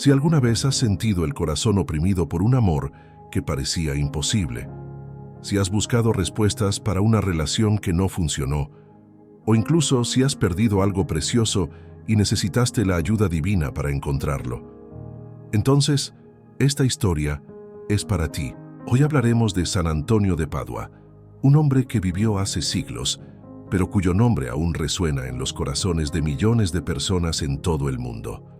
Si alguna vez has sentido el corazón oprimido por un amor que parecía imposible, si has buscado respuestas para una relación que no funcionó, o incluso si has perdido algo precioso y necesitaste la ayuda divina para encontrarlo, entonces esta historia es para ti. Hoy hablaremos de San Antonio de Padua, un hombre que vivió hace siglos, pero cuyo nombre aún resuena en los corazones de millones de personas en todo el mundo.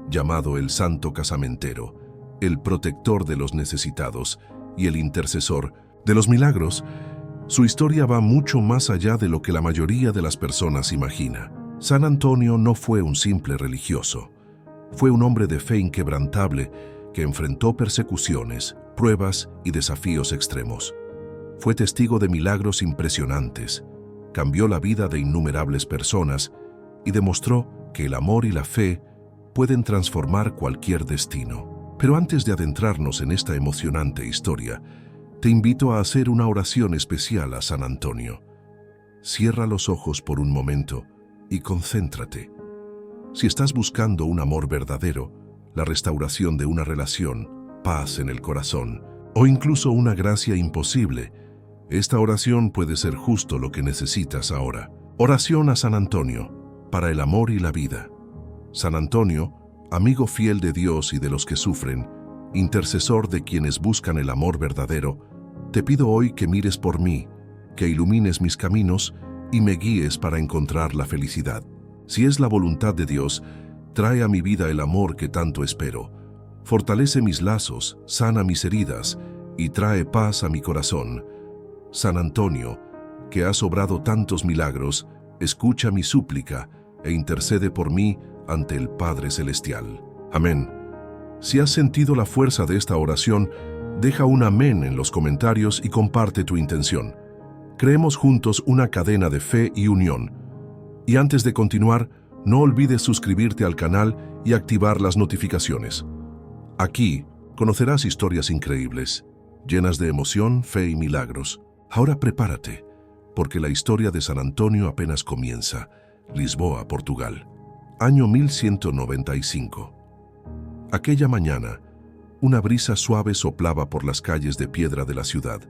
Llamado el Santo Casamentero, el protector de los necesitados y el intercesor de los milagros, su historia va mucho más allá de lo que la mayoría de las personas imagina. San Antonio no fue un simple religioso, fue un hombre de fe inquebrantable que enfrentó persecuciones, pruebas y desafíos extremos. Fue testigo de milagros impresionantes, cambió la vida de innumerables personas y demostró que el amor y la fe pueden transformar cualquier destino. Pero antes de adentrarnos en esta emocionante historia, te invito a hacer una oración especial a San Antonio. Cierra los ojos por un momento y concéntrate. Si estás buscando un amor verdadero, la restauración de una relación, paz en el corazón, o incluso una gracia imposible, esta oración puede ser justo lo que necesitas ahora. Oración a San Antonio, para el amor y la vida. San Antonio, amigo fiel de Dios y de los que sufren, intercesor de quienes buscan el amor verdadero, te pido hoy que mires por mí, que ilumines mis caminos y me guíes para encontrar la felicidad. Si es la voluntad de Dios, trae a mi vida el amor que tanto espero. Fortalece mis lazos, sana mis heridas y trae paz a mi corazón. San Antonio, que has obrado tantos milagros, escucha mi súplica e intercede por mí ante el Padre Celestial. Amén. Si has sentido la fuerza de esta oración, deja un amén en los comentarios y comparte tu intención. Creemos juntos una cadena de fe y unión. Y antes de continuar, no olvides suscribirte al canal y activar las notificaciones. Aquí conocerás historias increíbles, llenas de emoción, fe y milagros. Ahora prepárate, porque la historia de San Antonio apenas comienza. Lisboa, Portugal. Año 1195. Aquella mañana, una brisa suave soplaba por las calles de piedra de la ciudad,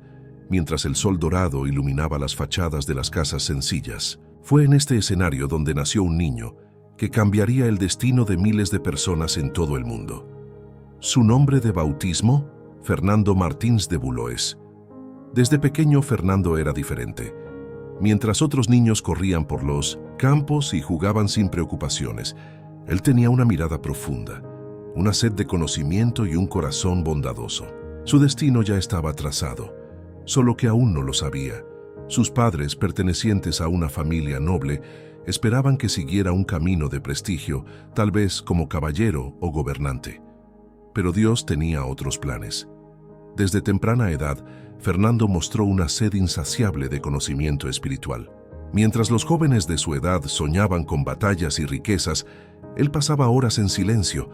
mientras el sol dorado iluminaba las fachadas de las casas sencillas. Fue en este escenario donde nació un niño que cambiaría el destino de miles de personas en todo el mundo. Su nombre de bautismo, Fernando Martins de Valois. Desde pequeño, Fernando era diferente. Mientras otros niños corrían por los campos y jugaban sin preocupaciones, él tenía una mirada profunda, una sed de conocimiento y un corazón bondadoso. Su destino ya estaba trazado, solo que aún no lo sabía. Sus padres, pertenecientes a una familia noble, esperaban que siguiera un camino de prestigio, tal vez como caballero o gobernante. Pero Dios tenía otros planes. Desde temprana edad, Fernando mostró una sed insaciable de conocimiento espiritual. Mientras los jóvenes de su edad soñaban con batallas y riquezas, él pasaba horas en silencio,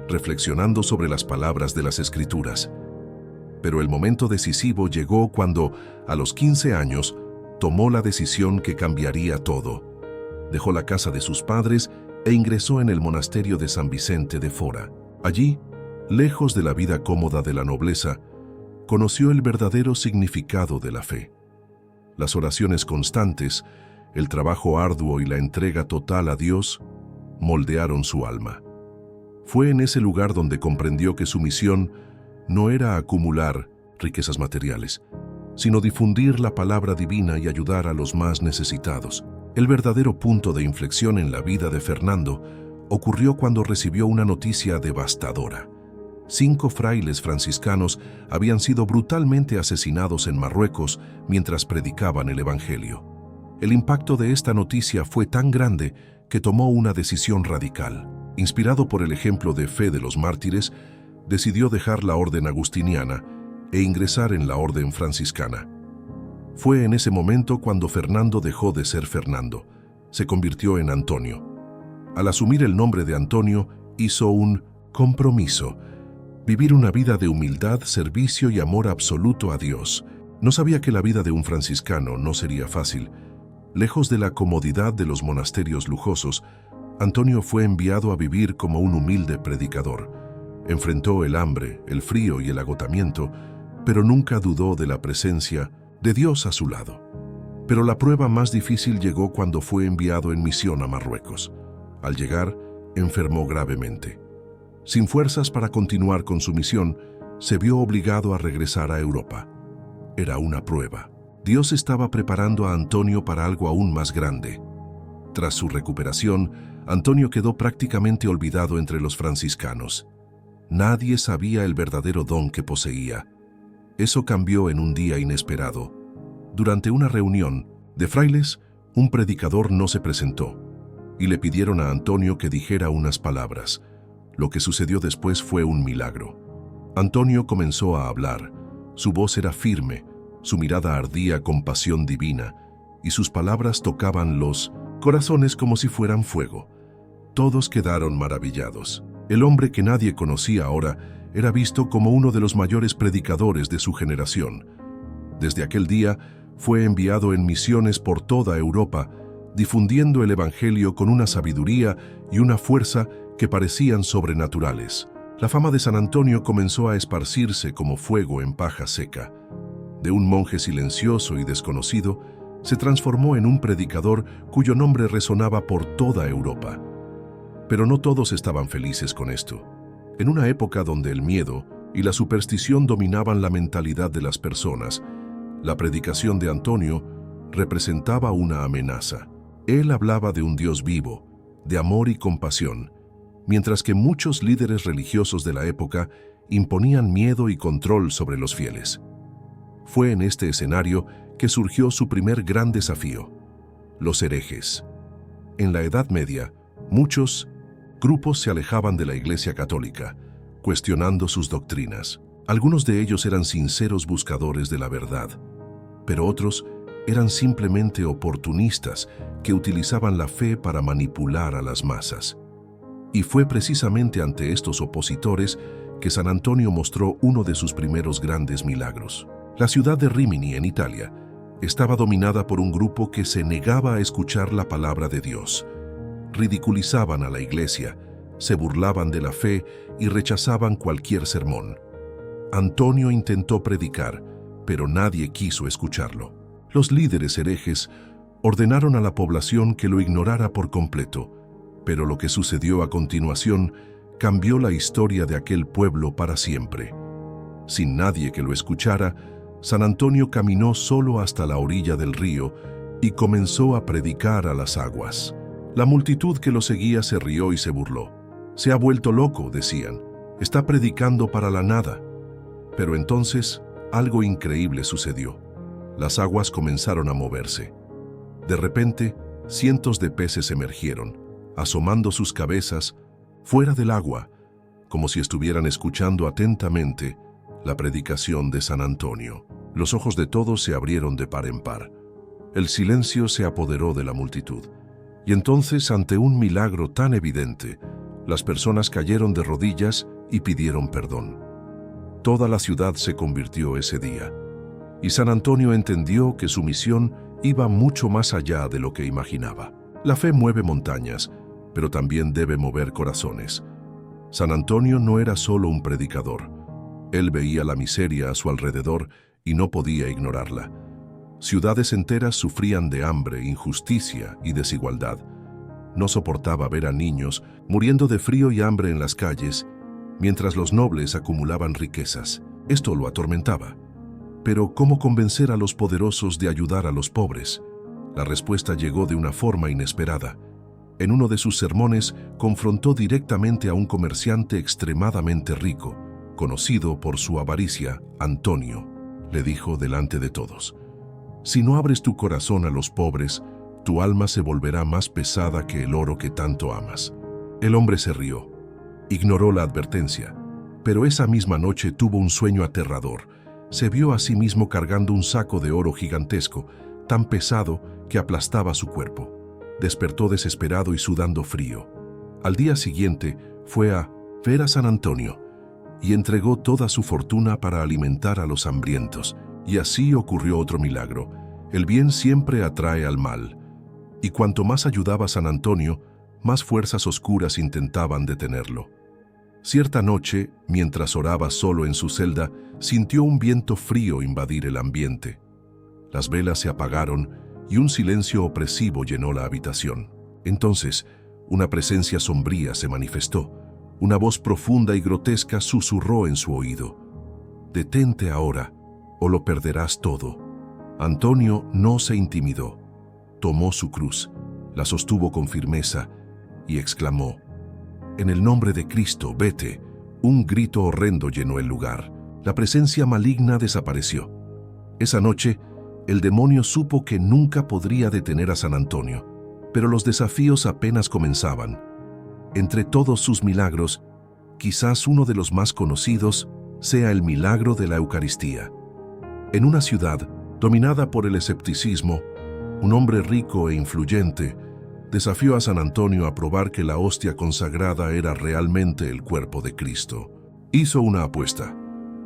reflexionando sobre las palabras de las Escrituras. Pero el momento decisivo llegó cuando, a los 15 años, tomó la decisión que cambiaría todo. Dejó la casa de sus padres e ingresó en el monasterio de San Vicente de Fora. Allí, lejos de la vida cómoda de la nobleza, conoció el verdadero significado de la fe. Las oraciones constantes, el trabajo arduo y la entrega total a Dios moldearon su alma. Fue en ese lugar donde comprendió que su misión no era acumular riquezas materiales, sino difundir la palabra divina y ayudar a los más necesitados. El verdadero punto de inflexión en la vida de Fernando ocurrió cuando recibió una noticia devastadora. 5 frailes franciscanos habían sido brutalmente asesinados en Marruecos mientras predicaban el Evangelio. El impacto de esta noticia fue tan grande que tomó una decisión radical. Inspirado por el ejemplo de fe de los mártires, decidió dejar la orden agustiniana e ingresar en la orden franciscana. Fue en ese momento cuando Fernando dejó de ser Fernando, se convirtió en Antonio. Al asumir el nombre de Antonio, hizo un compromiso: vivir una vida de humildad, servicio y amor absoluto a Dios. No sabía que la vida de un franciscano no sería fácil. Lejos de la comodidad de los monasterios lujosos, Antonio fue enviado a vivir como un humilde predicador. Enfrentó el hambre, el frío y el agotamiento, pero nunca dudó de la presencia de Dios a su lado. Pero la prueba más difícil llegó cuando fue enviado en misión a Marruecos. Al llegar, enfermó gravemente. Sin fuerzas para continuar con su misión, se vio obligado a regresar a Europa. Era una prueba. Dios estaba preparando a Antonio para algo aún más grande. Tras su recuperación, Antonio quedó prácticamente olvidado entre los franciscanos. Nadie sabía el verdadero don que poseía. Eso cambió en un día inesperado. Durante una reunión de frailes, un predicador no se presentó y le pidieron a Antonio que dijera unas palabras. Lo que sucedió después fue un milagro. Antonio comenzó a hablar. Su voz era firme, su mirada ardía con pasión divina y sus palabras tocaban los corazones como si fueran fuego. Todos quedaron maravillados. El hombre que nadie conocía ahora era visto como uno de los mayores predicadores de su generación. Desde aquel día, fue enviado en misiones por toda Europa, difundiendo el Evangelio con una sabiduría y una fuerza que parecían sobrenaturales. La fama de San Antonio comenzó a esparcirse como fuego en paja seca. De un monje silencioso y desconocido, se transformó en un predicador cuyo nombre resonaba por toda Europa. Pero no todos estaban felices con esto. En una época donde el miedo y la superstición dominaban la mentalidad de las personas, la predicación de Antonio representaba una amenaza. Él hablaba de un Dios vivo, de amor y compasión, mientras que muchos líderes religiosos de la época imponían miedo y control sobre los fieles. Fue en este escenario que surgió su primer gran desafío: los herejes. En la Edad Media, muchos grupos se alejaban de la Iglesia Católica, cuestionando sus doctrinas. Algunos de ellos eran sinceros buscadores de la verdad, pero otros eran simplemente oportunistas que utilizaban la fe para manipular a las masas. Y fue precisamente ante estos opositores que San Antonio mostró uno de sus primeros grandes milagros. La ciudad de Rímini, en Italia, estaba dominada por un grupo que se negaba a escuchar la palabra de Dios. Ridiculizaban a la iglesia, se burlaban de la fe y rechazaban cualquier sermón. Antonio intentó predicar, pero nadie quiso escucharlo. Los líderes herejes ordenaron a la población que lo ignorara por completo, pero lo que sucedió a continuación cambió la historia de aquel pueblo para siempre. Sin nadie que lo escuchara, San Antonio caminó solo hasta la orilla del río y comenzó a predicar a las aguas. La multitud que lo seguía se rió y se burló. «Se ha vuelto loco», decían. «Está predicando para la nada». Pero entonces, algo increíble sucedió. Las aguas comenzaron a moverse. De repente, cientos de peces emergieron, asomando sus cabezas fuera del agua, como si estuvieran escuchando atentamente la predicación de San Antonio. Los ojos de todos se abrieron de par en par. El silencio se apoderó de la multitud. Y entonces, ante un milagro tan evidente, las personas cayeron de rodillas y pidieron perdón. Toda la ciudad se convirtió ese día. Y San Antonio entendió que su misión iba mucho más allá de lo que imaginaba. La fe mueve montañas, pero también debe mover corazones. San Antonio no era solo un predicador. Él veía la miseria a su alrededor y no podía ignorarla. Ciudades enteras sufrían de hambre, injusticia y desigualdad. No soportaba ver a niños muriendo de frío y hambre en las calles, mientras los nobles acumulaban riquezas. Esto lo atormentaba. Pero ¿cómo convencer a los poderosos de ayudar a los pobres? La respuesta llegó de una forma inesperada. En uno de sus sermones confrontó directamente a un comerciante extremadamente rico, conocido por su avaricia, Antonio. Le dijo delante de todos: «Si no abres tu corazón a los pobres, tu alma se volverá más pesada que el oro que tanto amas». El hombre se rió. Ignoró la advertencia, pero esa misma noche tuvo un sueño aterrador. Se vio a sí mismo cargando un saco de oro gigantesco, tan pesado que aplastaba su cuerpo. Despertó desesperado y sudando frío. Al día siguiente fue a ver a San Antonio y entregó toda su fortuna para alimentar a los hambrientos. Y así ocurrió otro milagro. El bien siempre atrae al mal. Y cuanto más ayudaba San Antonio, más fuerzas oscuras intentaban detenerlo. Cierta noche, mientras oraba solo en su celda, sintió un viento frío invadir el ambiente. Las velas se apagaron y un silencio opresivo llenó la habitación. Entonces, una presencia sombría se manifestó. Una voz profunda y grotesca susurró en su oído: «Detente ahora, o lo perderás todo». Antonio no se intimidó. Tomó su cruz, la sostuvo con firmeza y exclamó: «En el nombre de Cristo, vete». Un grito horrendo llenó el lugar. La presencia maligna desapareció. Esa noche, el demonio supo que nunca podría detener a San Antonio, pero los desafíos apenas comenzaban. Entre todos sus milagros, quizás uno de los más conocidos sea el milagro de la Eucaristía. En una ciudad dominada por el escepticismo, un hombre rico e influyente desafió a San Antonio a probar que la hostia consagrada era realmente el cuerpo de Cristo. Hizo una apuesta.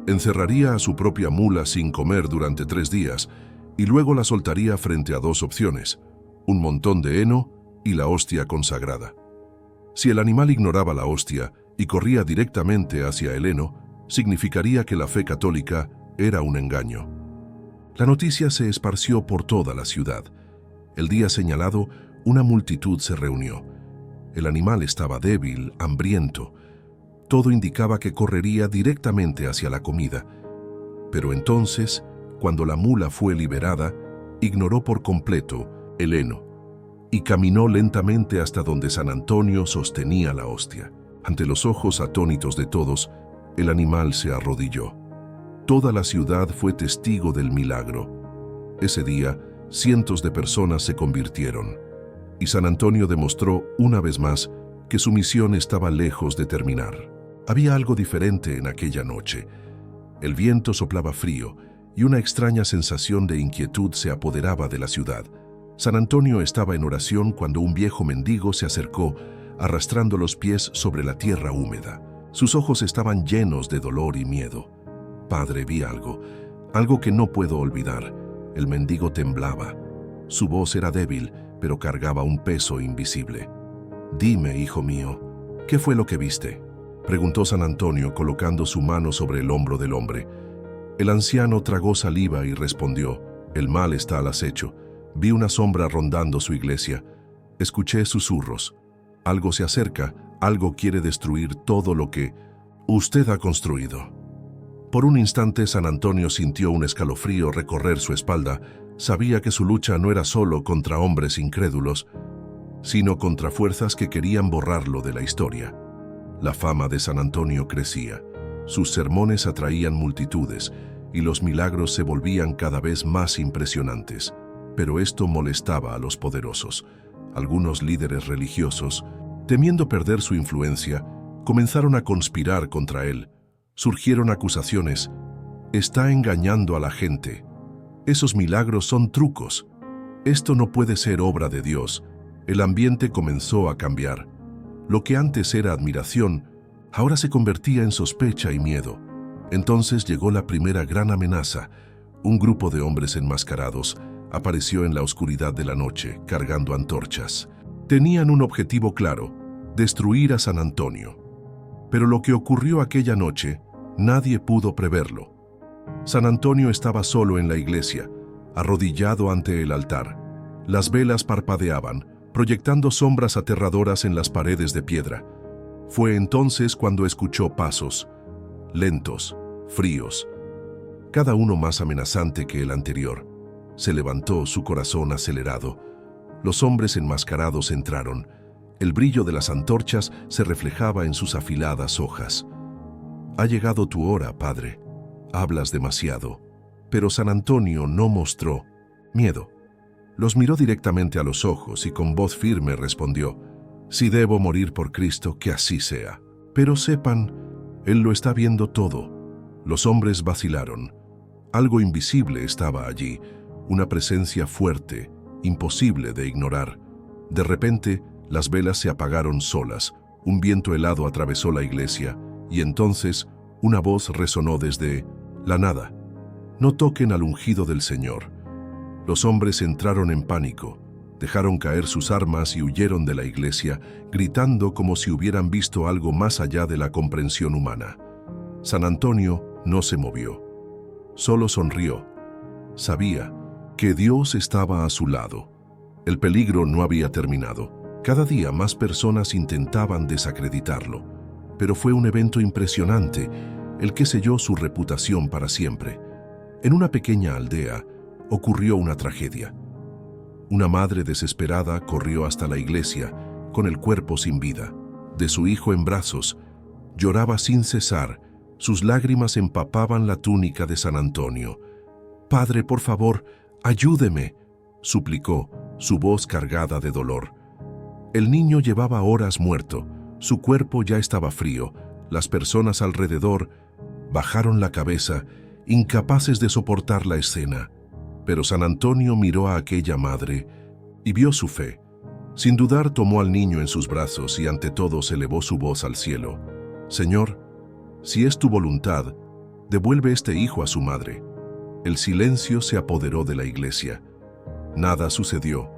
Encerraría a su propia mula sin comer durante 3 días y luego la soltaría frente a 2 opciones: un montón de heno y la hostia consagrada. Si el animal ignoraba la hostia y corría directamente hacia el heno, significaría que la fe católica era un engaño. La noticia se esparció por toda la ciudad. El día señalado, una multitud se reunió. El animal estaba débil, hambriento. Todo indicaba que correría directamente hacia la comida. Pero entonces, cuando la mula fue liberada, ignoró por completo el heno y caminó lentamente hasta donde San Antonio sostenía la hostia. Ante los ojos atónitos de todos, el animal se arrodilló. Toda la ciudad fue testigo del milagro. Ese día, cientos de personas se convirtieron, y San Antonio demostró una vez más que su misión estaba lejos de terminar. Había algo diferente en aquella noche. El viento soplaba frío y una extraña sensación de inquietud se apoderaba de la ciudad. San Antonio estaba en oración cuando un viejo mendigo se acercó, arrastrando los pies sobre la tierra húmeda. Sus ojos estaban llenos de dolor y miedo. «Padre, vi algo que no puedo olvidar». El mendigo temblaba. Su voz era débil, pero cargaba un peso invisible. «Dime, hijo mío, ¿qué fue lo que viste?», preguntó San Antonio colocando su mano sobre el hombro del hombre. El anciano tragó saliva y respondió: «El mal está al acecho. Vi una sombra rondando su iglesia. Escuché susurros. Algo se acerca, algo quiere destruir todo lo que usted ha construido». Por un instante San Antonio sintió un escalofrío recorrer su espalda. Sabía que su lucha no era solo contra hombres incrédulos, sino contra fuerzas que querían borrarlo de la historia. La fama de San Antonio crecía. Sus sermones atraían multitudes y los milagros se volvían cada vez más impresionantes. Pero esto molestaba a los poderosos. Algunos líderes religiosos, temiendo perder su influencia, comenzaron a conspirar contra él. Surgieron acusaciones: «Está engañando a la gente. Esos milagros son trucos. Esto no puede ser obra de Dios». El ambiente comenzó a cambiar. Lo que antes era admiración, ahora se convertía en sospecha y miedo. Entonces llegó la primera gran amenaza. Un grupo de hombres enmascarados apareció en la oscuridad de la noche, cargando antorchas. Tenían un objetivo claro: destruir a San Antonio. Pero lo que ocurrió aquella noche, nadie pudo preverlo. San Antonio estaba solo en la iglesia, arrodillado ante el altar. Las velas parpadeaban, proyectando sombras aterradoras en las paredes de piedra. Fue entonces cuando escuchó pasos, lentos, fríos, cada uno más amenazante que el anterior. Se levantó, su corazón acelerado. Los hombres enmascarados entraron. El brillo de las antorchas se reflejaba en sus afiladas hojas. «Ha llegado tu hora, padre. Hablas demasiado». Pero San Antonio no mostró miedo. Los miró directamente a los ojos y con voz firme respondió: «Si debo morir por Cristo, que así sea. Pero sepan, Él lo está viendo todo». Los hombres vacilaron. Algo invisible estaba allí, una presencia fuerte, imposible de ignorar. De repente, las velas se apagaron solas, un viento helado atravesó la iglesia, y entonces una voz resonó desde la nada: «No toquen al ungido del Señor». Los hombres entraron en pánico. Dejaron caer sus armas y huyeron de la iglesia, gritando como si hubieran visto algo más allá de la comprensión humana. San Antonio no se movió, solo sonrió. Sabía que Dios estaba a su lado. El peligro no había terminado. Cada día más personas intentaban desacreditarlo, pero fue un evento impresionante, el que selló su reputación para siempre. En una pequeña aldea ocurrió una tragedia. Una madre desesperada corrió hasta la iglesia con el cuerpo sin vida, de su hijo en brazos. Lloraba sin cesar, sus lágrimas empapaban la túnica de San Antonio. «Padre, por favor, ayúdeme», suplicó, su voz cargada de dolor. El niño llevaba horas muerto, su cuerpo ya estaba frío. Las personas alrededor bajaron la cabeza, incapaces de soportar la escena. Pero San Antonio miró a aquella madre y vio su fe. Sin dudar tomó al niño en sus brazos y ante todos elevó su voz al cielo. «Señor, si es tu voluntad, devuelve este hijo a su madre». El silencio se apoderó de la iglesia. Nada sucedió.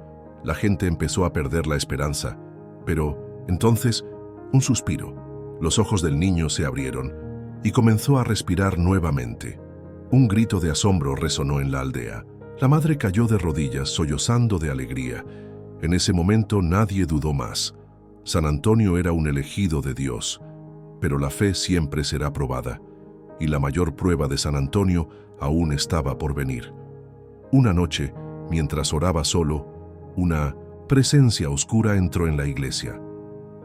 La gente empezó a perder la esperanza. Pero entonces, un suspiro. Los ojos del niño se abrieron y comenzó a respirar nuevamente. Un grito de asombro resonó en la aldea. La madre cayó de rodillas, sollozando de alegría. En ese momento nadie dudó más. San Antonio era un elegido de Dios, pero la fe siempre será probada, y la mayor prueba de San Antonio aún estaba por venir. Una noche, mientras oraba solo, una presencia oscura entró en la iglesia.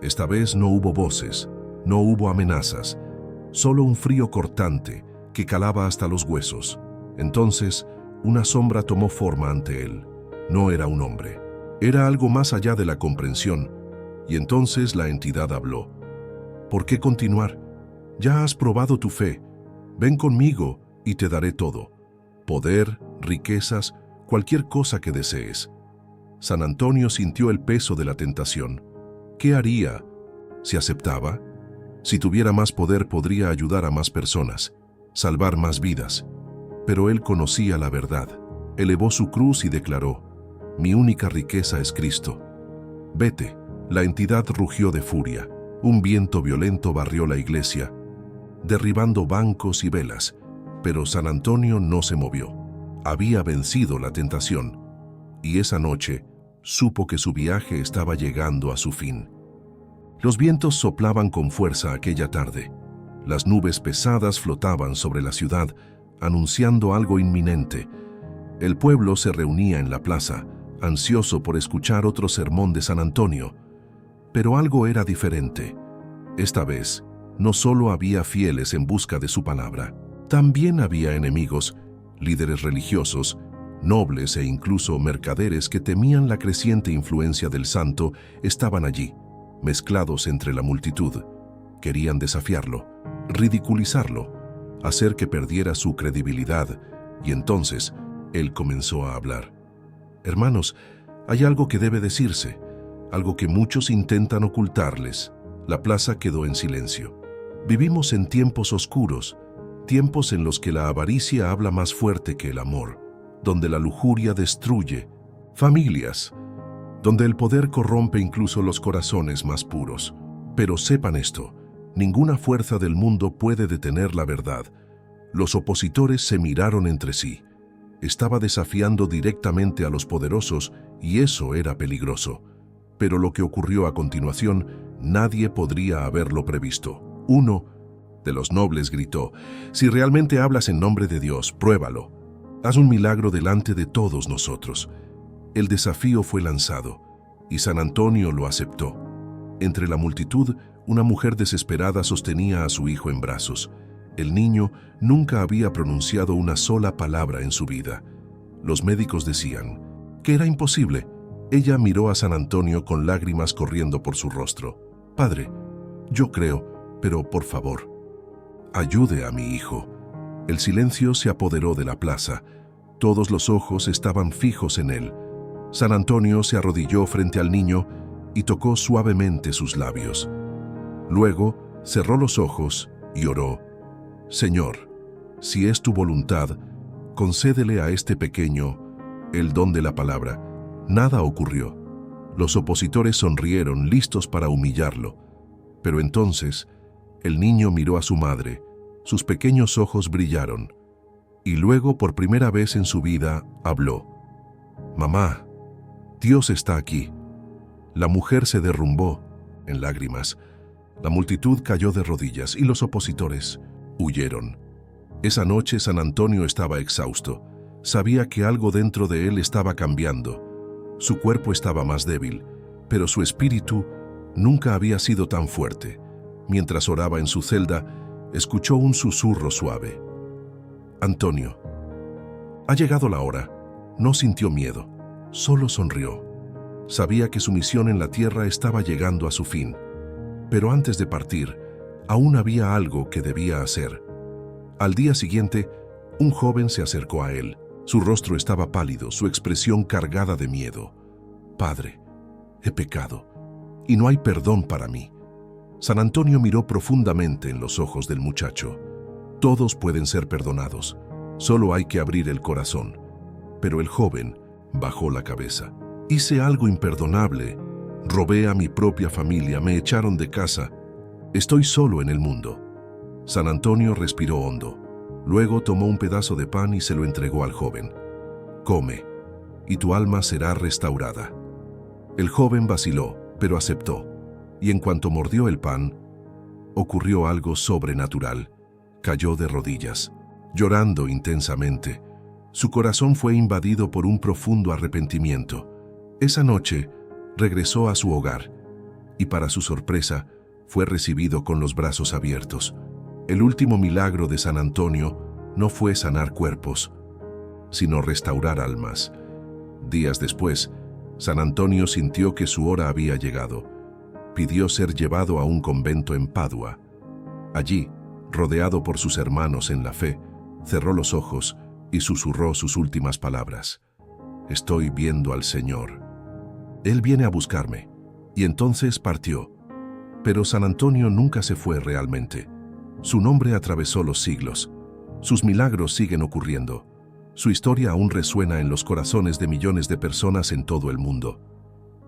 Esta vez no hubo voces, no hubo amenazas, solo un frío cortante que calaba hasta los huesos. Entonces, una sombra tomó forma ante él. No era un hombre, era algo más allá de la comprensión, y entonces la entidad habló. «¿Por qué continuar? Ya has probado tu fe. Ven conmigo y te daré todo. Poder, riquezas, cualquier cosa que desees». San Antonio sintió el peso de la tentación. ¿Qué haría? ¿Se aceptaba? Si tuviera más poder podría ayudar a más personas, salvar más vidas. Pero él conocía la verdad. Elevó su cruz y declaró: «Mi única riqueza es Cristo». «Vete». La entidad rugió de furia. Un viento violento barrió la iglesia, derribando bancos y velas. Pero San Antonio no se movió. Había vencido la tentación. Y esa noche supo que su viaje estaba llegando a su fin. Los vientos soplaban con fuerza aquella tarde. Las nubes pesadas flotaban sobre la ciudad, anunciando algo inminente. El pueblo se reunía en la plaza, ansioso por escuchar otro sermón de San Antonio. Pero algo era diferente. Esta vez, no solo había fieles en busca de su palabra, también había enemigos, líderes religiosos, nobles e incluso mercaderes que temían la creciente influencia del santo. Estaban allí, mezclados entre la multitud. Querían desafiarlo, ridiculizarlo, hacer que perdiera su credibilidad, y entonces él comenzó a hablar. «Hermanos, hay algo que debe decirse, algo que muchos intentan ocultarles». La plaza quedó en silencio. Vivimos en tiempos oscuros, tiempos en los que la avaricia habla más fuerte que el amor, donde la lujuria destruye familias, donde el poder corrompe incluso los corazones más puros. Pero sepan esto, ninguna fuerza del mundo puede detener la verdad. Los opositores se miraron entre sí. Estaba desafiando directamente a los poderosos y eso era peligroso. Pero lo que ocurrió a continuación, nadie podría haberlo previsto. Uno de los nobles gritó: «Si realmente hablas en nombre de Dios, pruébalo. Haz un milagro delante de todos nosotros». El desafío fue lanzado, y San Antonio lo aceptó. Entre la multitud, una mujer desesperada sostenía a su hijo en brazos. El niño nunca había pronunciado una sola palabra en su vida. Los médicos decían que era imposible. Ella miró a San Antonio con lágrimas corriendo por su rostro. «Padre, yo creo, pero por favor, ayude a mi hijo». El silencio se apoderó de la plaza. Todos los ojos estaban fijos en él. San Antonio se arrodilló frente al niño y tocó suavemente sus labios. Luego cerró los ojos y oró: «Señor, si es tu voluntad, concédele a este pequeño el don de la palabra. Nada ocurrió. Los opositores sonrieron, listos para humillarlo. Pero entonces, el niño miró a su madre, sus pequeños ojos brillaron, y luego, por primera vez en su vida, habló. «Mamá, Dios está aquí». La mujer se derrumbó en lágrimas. La multitud cayó de rodillas y los opositores huyeron. Esa noche San Antonio estaba exhausto. Sabía que algo dentro de él estaba cambiando. Su cuerpo estaba más débil, pero su espíritu nunca había sido tan fuerte. Mientras oraba en su celda, escuchó un susurro suave. «Antonio». Ha llegado la hora. No sintió miedo, solo sonrió. Sabía que su misión en la tierra estaba llegando a su fin. Pero antes de partir, aún había algo que debía hacer. Al día siguiente, un joven se acercó a él. Su rostro estaba pálido, su expresión cargada de miedo. «Padre, he pecado, y no hay perdón para mí». San Antonio miró profundamente en los ojos del muchacho. Todos pueden ser perdonados, solo hay que abrir el corazón. Pero el joven bajó la cabeza. «Hice algo imperdonable. Robé a mi propia familia, me echaron de casa. Estoy solo en el mundo». San Antonio respiró hondo. Luego tomó un pedazo de pan y se lo entregó al joven. «Come, y tu alma será restaurada». El joven vaciló, pero aceptó. Y en cuanto mordió el pan, ocurrió algo sobrenatural. Cayó de rodillas, llorando intensamente. Su corazón fue invadido por un profundo arrepentimiento. Esa noche, regresó a su hogar, y para su sorpresa, fue recibido con los brazos abiertos. El último milagro de San Antonio no fue sanar cuerpos, sino restaurar almas. Días después, San Antonio sintió que su hora había llegado. Pidió ser llevado a un convento en Padua. Allí, rodeado por sus hermanos en la fe, cerró los ojos y susurró sus últimas palabras. «Estoy viendo al Señor. Él viene a buscarme». Y entonces partió. Pero San Antonio nunca se fue realmente. Su nombre atravesó los siglos. Sus milagros siguen ocurriendo. Su historia aún resuena en los corazones de millones de personas en todo el mundo.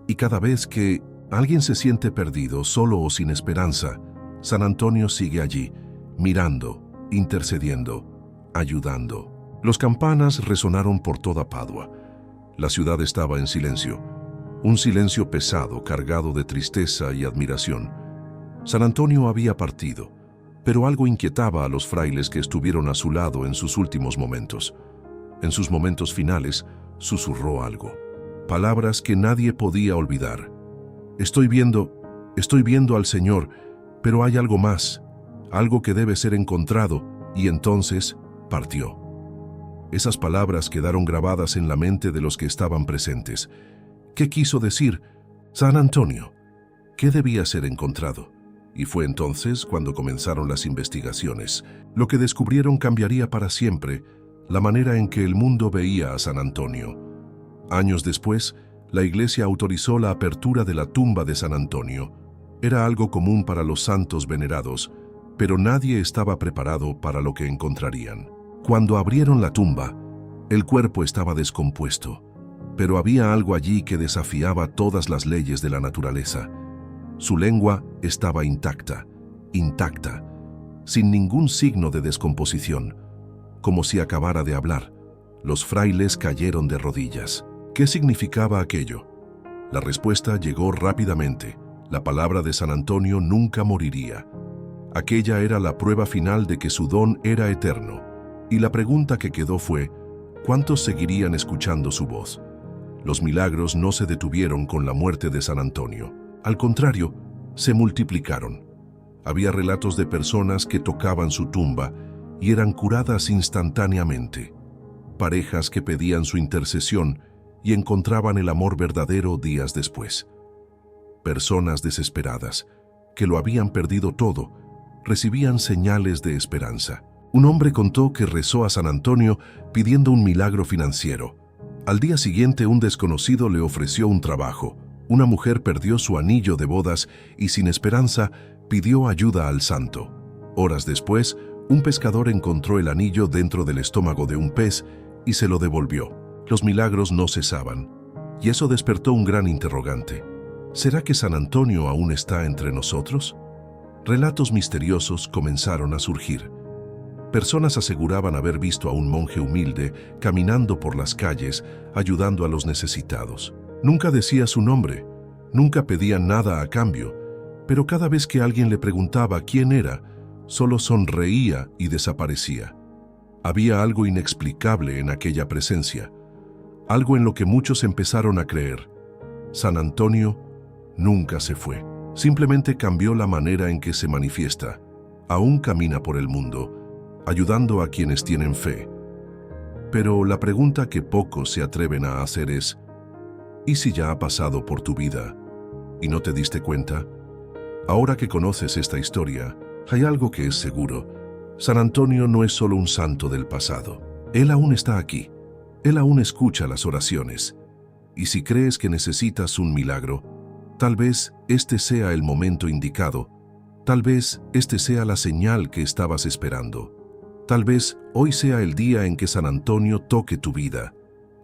Y cada vez que alguien se siente perdido, solo o sin esperanza, San Antonio sigue allí, mirando, intercediendo, ayudando. Las campanas resonaron por toda Padua. La ciudad estaba en silencio. Un silencio pesado, cargado de tristeza y admiración. San Antonio había partido, pero algo inquietaba a los frailes que estuvieron a su lado en sus últimos momentos. En sus momentos finales, susurró algo. Palabras que nadie podía olvidar. Estoy viendo al Señor, pero hay algo más, algo que debe ser encontrado», y entonces partió. Esas palabras quedaron grabadas en la mente de los que estaban presentes. ¿Qué quiso decir San Antonio? ¿Qué debía ser encontrado? Y fue entonces cuando comenzaron las investigaciones. Lo que descubrieron cambiaría para siempre la manera en que el mundo veía a San Antonio. Años después, la Iglesia autorizó la apertura de la tumba de San Antonio. Era algo común para los santos venerados, pero nadie estaba preparado para lo que encontrarían. Cuando abrieron la tumba, el cuerpo estaba descompuesto, pero había algo allí que desafiaba todas las leyes de la naturaleza. Su lengua estaba intacta, sin ningún signo de descomposición. Como si acabara de hablar, los frailes cayeron de rodillas. ¿Qué significaba aquello? La respuesta llegó rápidamente. La palabra de San Antonio nunca moriría. Aquella era la prueba final de que su don era eterno. Y la pregunta que quedó fue, ¿cuántos seguirían escuchando su voz? Los milagros no se detuvieron con la muerte de San Antonio. Al contrario, se multiplicaron. Había relatos de personas que tocaban su tumba y eran curadas instantáneamente. Parejas que pedían su intercesión y encontraban el amor verdadero días después. Personas desesperadas, que lo habían perdido todo, recibían señales de esperanza. Un hombre contó que rezó a San Antonio pidiendo un milagro financiero. Al día siguiente, un desconocido le ofreció un trabajo. Una mujer perdió su anillo de bodas y, sin esperanza, pidió ayuda al santo. Horas después, un pescador encontró el anillo dentro del estómago de un pez y se lo devolvió. Los milagros no cesaban. Y eso despertó un gran interrogante. ¿Será que San Antonio aún está entre nosotros? Relatos misteriosos comenzaron a surgir. Personas aseguraban haber visto a un monje humilde caminando por las calles, ayudando a los necesitados. Nunca decía su nombre, nunca pedía nada a cambio, pero cada vez que alguien le preguntaba quién era, solo sonreía y desaparecía. Había algo inexplicable en aquella presencia, algo en lo que muchos empezaron a creer. San Antonio nunca se fue, simplemente cambió la manera en que se manifiesta. Aún camina por el mundo, ayudando a quienes tienen fe. Pero la pregunta que pocos se atreven a hacer es, ¿y si ya ha pasado por tu vida y no te diste cuenta? Ahora que conoces esta historia, hay algo que es seguro. San Antonio no es solo un santo del pasado. Él aún está aquí. Él aún escucha las oraciones. Y si crees que necesitas un milagro, tal vez este sea el momento indicado. Tal vez este sea la señal que estabas esperando. Tal vez hoy sea el día en que San Antonio toque tu vida.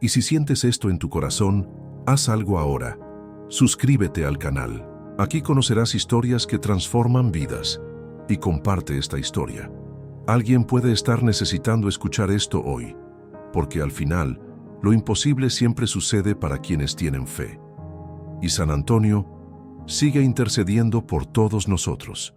Y si sientes esto en tu corazón, haz algo ahora. Suscríbete al canal. Aquí conocerás historias que transforman vidas. Y comparte esta historia. Alguien puede estar necesitando escuchar esto hoy, porque al final, lo imposible siempre sucede para quienes tienen fe. Y San Antonio sigue intercediendo por todos nosotros.